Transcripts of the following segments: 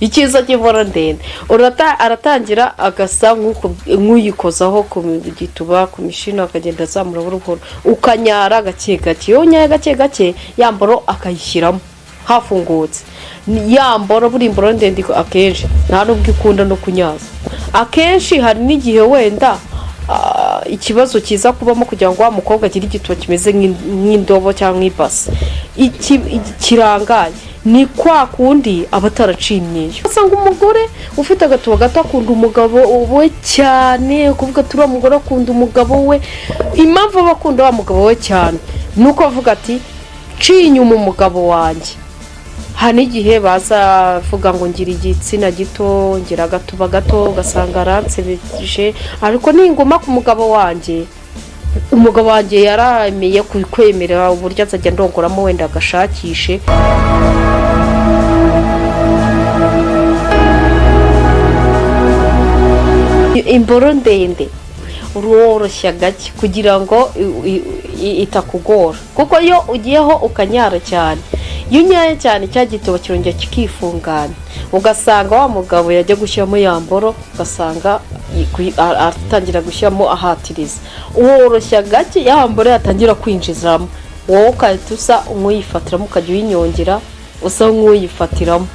ikiza cy'imvura ndende aratangira agasa nk'uyikozaho ku gituba ku mishino akagenda azamura buruhoro ukanyara gake gake iyo nyaye gake gake yamboro akayishyiramo hafungutse yamboro buri imboro ndende akenshi nta nubwo ikunda no kunyaza akenshi hari n'igihe wenda ikibazo kiza kubamo kugira ngo wa mukobwa agire igituba kimeze nk'indobo cyangwa ibase kirangaye ni kwa kundi abataracinye usanga umugore ufite agatuba gato akunda umugabo we cyane kuvuga turi umugore akunda umugabo we impamvu bakunda wa mugabo we cyane nuko avuga ati cinya umugabo wanjye hani igihe bazavuga ngo ngira igitsina gito ngira agatuba gato gasanga aransebeje ariko ningoma ku mugabo wanjye umugabo wanjye yarameye kwemerera uburyo azajya ndongoramo wenda agashakishe imboro ndende uroroshya gake kugira ngo itakugora kuko iyo ugiyeho ukanyara cyane iyo unyaye cyane cya gituba kirongera kikifungana ugasanga wa mugabo yajya gushyiramo yamboro ugasanga atangira gushyiramo ahatiriza woroshya gake yamboro yatangira kwinjizamo wowe ukahita usa nk'uyifatiramo ukajya uyinyongera usa nk'uyifatiramo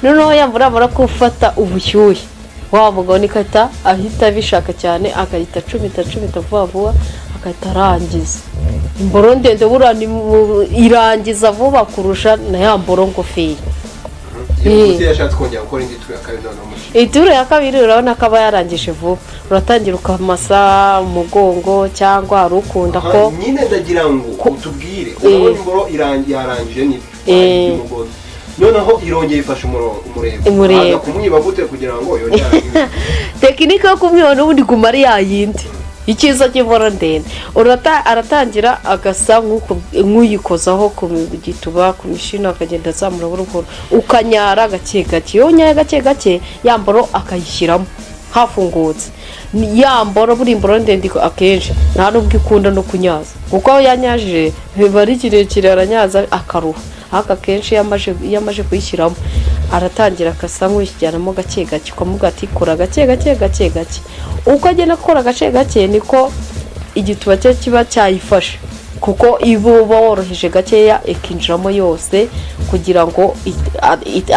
noneho yamboro amara gufata ubushyuhe wa mugabo nikahita ahita abishaka cyane agahita acumita vuba vuba agahita arangiza imboro ndende burani irangiza vuba kurusha na ya mboro ngoferi yashatse kongera gukora indi turu ya kabiri noneho ituru ya kabiri urabona ko aba yarangije vuba uratangira ukamasa umugongo cyangwa hari ukunda ko nyine ndagira ngo utubwire urabona imboro yarangije n'ibyo noneho irongeye ifashe umurego kumwiba gute kugira ngo yongere tekinike yo kumwiba n'ubundi gumari yayindi ikiza cy'imvura ndende aratangira agasa nk'uyikozaho ku gituba ku mishino akagenda azamura buruhoro ukanyara gake gake iyo nyaye gake gake yamboro akayishyiramo hafungutse yamboro buri imboro ndende akenshi nta nubwo ikunda no kunyaza kuko aho yanyajije biba ari kirekire aranyaza akaruha haka kenshi yamaje kuyishyiramo aratangira akasa nk'uyijyanamo gake gake ukamuga ati kora gake gake uko agenda akora gake gake niko igituba cye kiba cyayifashe kuko ibo boroheje gakeya ikinjiramo yose kugira ngo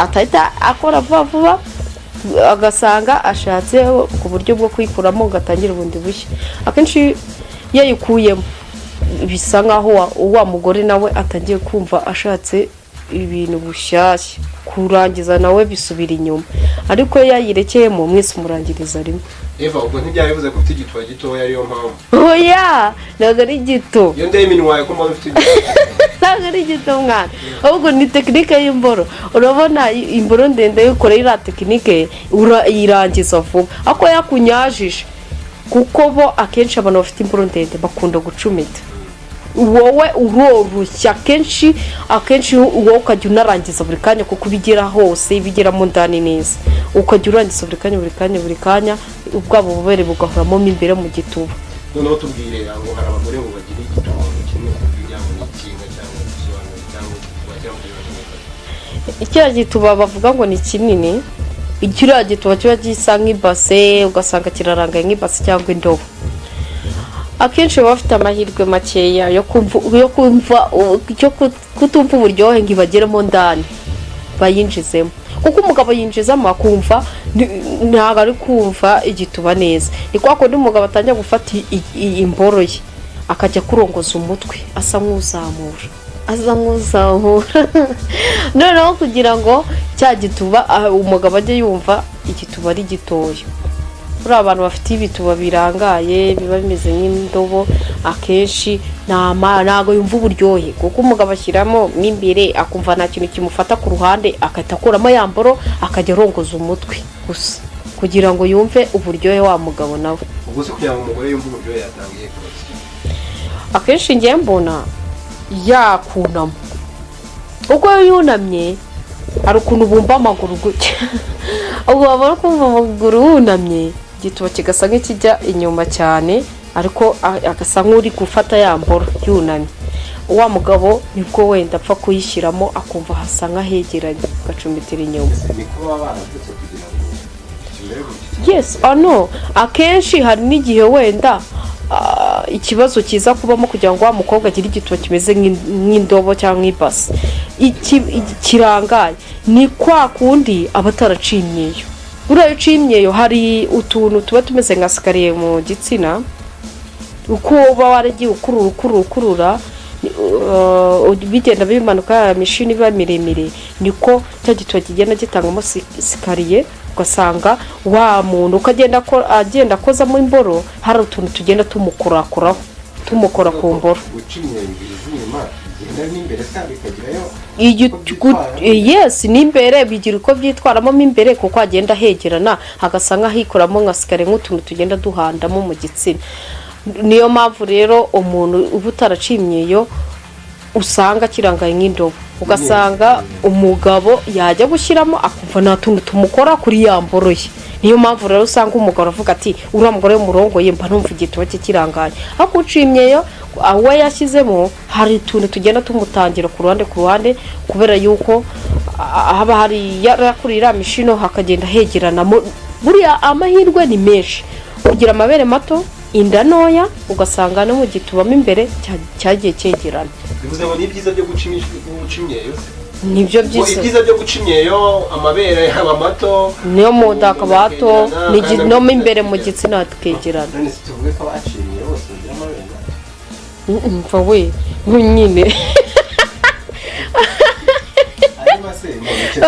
atahita akora vuba agasanga ashatse ku buryo bwo kuyikuramo ugatangira ubundi bushya akenshi yayikuyemo bisa nkaho wa mugore nawe atangiye kumva ashatse ibintu bushyashya kurangiza nawe bisubira inyuma ariko yayirekeyemo mwese umurangiriza rimwe Eva ubwo ntibyaribuze ko ufite igituba gito ariyo mpamvu oya ntabwo ari gito iyo ndeye iminwa yawe ko mpamvu ufite ntabwo ari gito mwana ahubwo ni tekinike y'imboro urabona imboro ndende yikora iriya tekinike irangiza vuba ako yakunyajije kuko bo akenshi abantu bafite imboro ndende bakunda gucumita wowe uroroshya akenshi wowe ukajya unarangiza buri kanya kuko ubigera hose bigera mu ndani neza ukajya urangiza buri kanya ubwabo bubere bugahoramo imbere mu gituba noneho tubwire ngo hari abagore ngo bagire igituba kimwe kugira ngo nikinga cyangwa gisobanura cyangwa bajya mu icyo gituba bavuga ngo ni kinini ikiriya gituba kiba gisa nk'ibase ugasanga kirarangaye nk'ibase cyangwa indobo akenshi baba bafite amahirwe makeya yo kumva kutumva uburyohe ngo ibageremo ndani bayinjizemo kuko umugabo yinjizamo akumva ntabwo ari kumva igituba neza ni kwa kundi umugabo atangira gufata imboro ye akajya kurongoza umutwe asa nk'uzamura noneho kugira ngo cya gituba umugabo ajye yumva igituba ari gitoya kuri abantu bafite ibituba birangaye biba bimeze nk'indobo akenshi ntago yumva uburyohe kuko umugabo ashyiramo n'imbere akumva nta kintu kimufata ku ruhande akahita akuramo yamboro akajya arongoza umutwe gusa kugira ngo yumve uburyohe wa mugabo nawe ubwo se kugira ngo umugore yumve uburyohe yatangiye kose akenshi ngiye mbona yakunama uko yunamye hari ukuntu bumva amaguru gutya ubwo babona kumva amaguru wunamye igituba kigasa nk'ikijya inyuma cyane ariko agasa nk'uri gufata yamboro yunamye wa mugabo nibwo wenda apfa kuyishyiramo akumva hasa nk'ahegeranye agacumbitira inyuma. ni kuba baravutse kugira ngo yes no akenshi hari n'igihe wenda ikibazo kiza kubamo kugira ngo wa mukobwa agire igituba kimeze nk'indobo cyangwa nk'ibasi kirangaye ni kwa kundi aba ataraciye imyeyo. buriya iyo uciye imyeyo hari utuntu tuba tumeze nka sikariye mu gitsina uko uba waragiye ukurura bigenda bimanuka imishini iba miremire niko cya gituba kigenda gitangamo sikariye ugasanga wa muntu ukagenda agenda akozamo imboro hari utuntu tugenda tumukora ku mboro. yes n'imbere bigira uko byitwaramo imbere kuko agenda hegerana hagasanga hikoramo nka sikariye nk'utuntu tugenda duhandamo mu gitsina. niyo mpamvu rero umuntu uba utaraciye imyeyo usanga kirangaye nk'indobo ugasanga umugabo yajya gushyiramo akumva nta tuntu tumukora kuri ya mboro ye. niyo mpamvu rero usanga umugabo avuga ati uriya mugore w'umurongoye mba numva igituba cye kirangaye ariko uciye imyeyo aho yashyizemo hari utuntu tugenda tumutangira ku ruhande kubera yuko haba hari yakuriye iriya mishino hakagenda hegeranamo. buriya amahirwe ni menshi kugira amabere mato inda ntoya ugasanga no mu gitubamo imbere cyagiye cyegerana. bivuze ngo ni byiza byo guca imyeyo nibyo byiza byo guca imyeyo amabere yaba mato niyo mu nda akaba hato no mu imbere mu gitsina tukegerana. none se tuvuge ko abaciye bose bagira amabere mva we nyine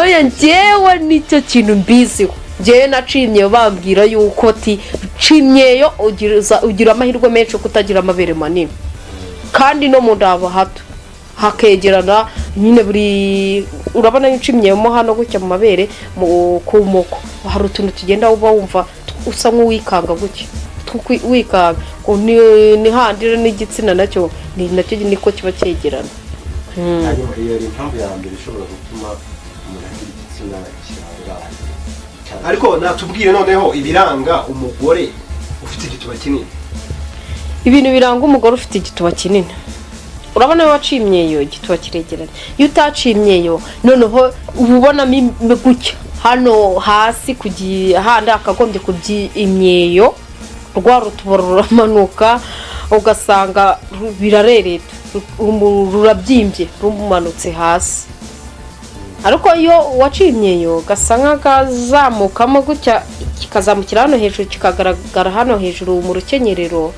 oya njyewe nicyo kintu mbiziho. njyewe nacimyeyo bambwira yuko cimyeyo ugira amahirwe menshi kutagira amabere manini kandi no mu nda haba hato hakegerana nyine buri urabona yucimyeyo mo hano gutya mu mabere ku moko hari utuntu tugenda uba wumva usa nk'uwikanga gutya wikanga ni handira n'igitsina nacyo niko kiba cyegerana. hanyuma iyo ari impamvu ya mbere ishobora gutuma umuntu agira igitsina kirangara. ariko natubwire noneho ibiranga umugore ufite igituba kinini. ibintu biranga umugore ufite igituba kinini urabona iyo waciye imyeyo igituba kiregeranye. iyo utaciye imyeyo noneho uba ubonamo gutya hano hasi handi akagombye kubyi imyeyo rwa rutuboro ruramanuka ugasanga birarereta rurabyimbye rumanutse hasi. ariko iyo waciye imyeyo gasa nk'akazamukamo gutya kikazamukira hano hejuru kikagaragara hano hejuru mu rukenyerero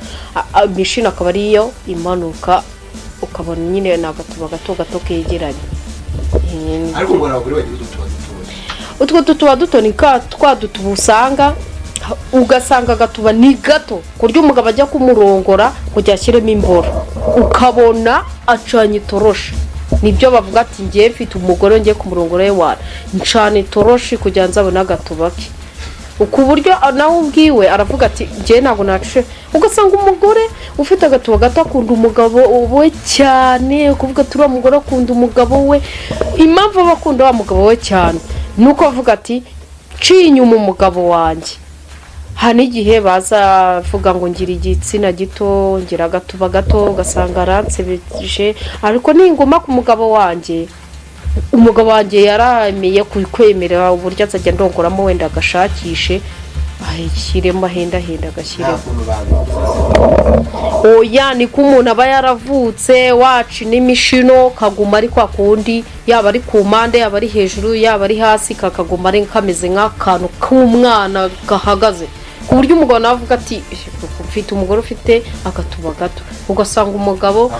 imishino akaba ariyo imanuka ukabona nyine ni agatuba gato kegeranye. ariko ngo abagore bagira udutuba utwo tutuba duto ni twa dutuba usanga ugasanga agatuba ni gato ku buryo umugabo ajya kumurongora kujya ashyiremo imboro ukabona acanye itoroshi. nibyo bavuga ati ngiye mfite umugore ngiye kumurongora we wana ncana itoroshi kugira ngo nzabone agatuba ke. ku buryo nawe ubwiwe aravuga ati ngiye ntabwo nacishe. ugasanga umugore ufite agatuba gato akunda umugabo we cyane kuvuga ati uriya mugore akunda umugabo we. impamvu aba akunda wa mugabo we cyane nuko avuga ati ciye inyuma umugabo wanjye. hari n'igihe bazavuga ngo ngira igitsina gito ngira agatuba gato ugasanga aransebeje ariko ninguma ku mugabo wanjye umugabo wanjye yarameye kwemerera uburyo azajya ndongoramo wenda agashakishe ahekiremo ahenda agashyiremo. oya ni ko umuntu aba yaravutse wacu n'imishino kaguma ari kwa kundi yaba ari ku mpande yaba ari hejuru yaba ari hasi kakaguma ari kameze nk'akantu k'umwana gahagaze ku buryo umugabo nawe avuga ati mfite umugore ufite agatuba gato. ugasanga umugabo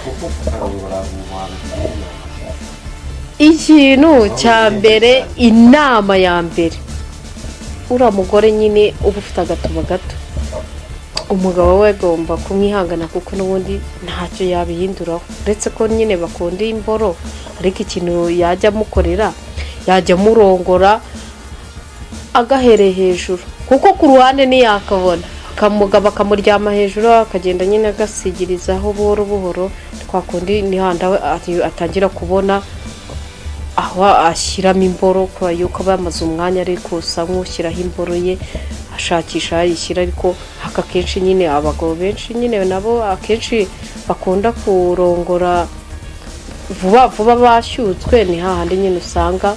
ikintu cya mbere inama ya mbere uriya mugore nyine uba ufite agatuba gato umugabo we agomba kumwihangana kuko n'ubundi ntacyo yabihinduraho uretse ko nyine bakunda imboro ariko ikintu yajya amukorera yajya amurongora agahereye hejuru kuko ku ruhande ntiyakabona akamugabo akamuryama hejuru akagenda nyine agasigirizaho buhoro twakundi nihanda we atangira kubona aho ashyiramo imboro kubera yuko bamaze umwanya ariko usa nk'ushyiraho imboro ye ashakisha yishyira ariko haka kenshi nyine abagabo benshi nyine nabo akenshi bakunda kurongora vuba vuba bashyutswe ni hahandi nyine usanga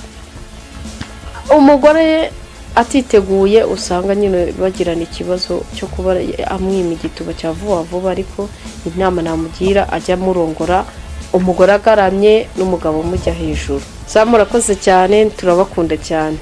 umugore atiteguye, usanga nyine bagirana ikibazo cyo kuba amwima igituba cya vuba vuba. Ariko inama namugira ajya murongora umugore agaramye n'umugabo mujya hejuru. Murakoze cyane, turabakunda cyane.